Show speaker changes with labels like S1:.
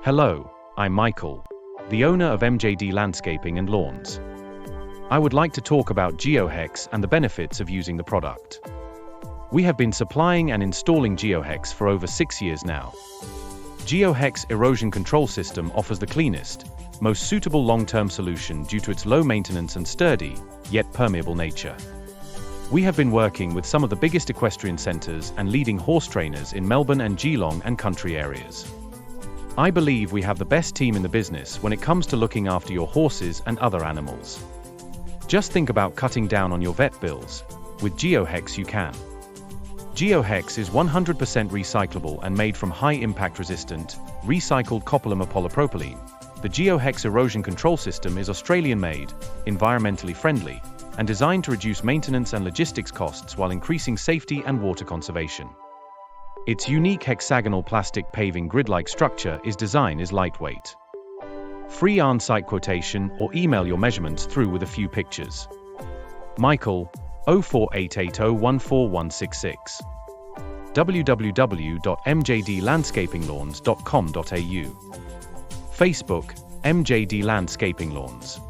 S1: Hello, I'm Michael, the owner of MJD Landscaping and Lawns. I would like to talk about Geohex and the benefits of using the product. We have been supplying and installing Geohex for over 6 years now. Geohex erosion control system offers the cleanest, most suitable long-term solution due to its low maintenance and sturdy, yet permeable nature. We have been working with some of the biggest equestrian centers and leading horse trainers in Melbourne and Geelong and country areas. I believe we have the best team in the business when it comes to looking after your horses and other animals. Just think about cutting down on your vet bills. With Geohex you can. Geohex is 100% recyclable and made from high-impact resistant, recycled copolymer polypropylene. The Geohex erosion control system is Australian-made, environmentally friendly, and designed to reduce maintenance and logistics costs while increasing safety and water conservation. Its unique hexagonal plastic paving grid-like structure is lightweight. Free on-site quotation or email your measurements through with a few pictures. Michael, 04880141166. www.mjdlandscapinglawns.com.au. Facebook, MJD Landscaping Lawns.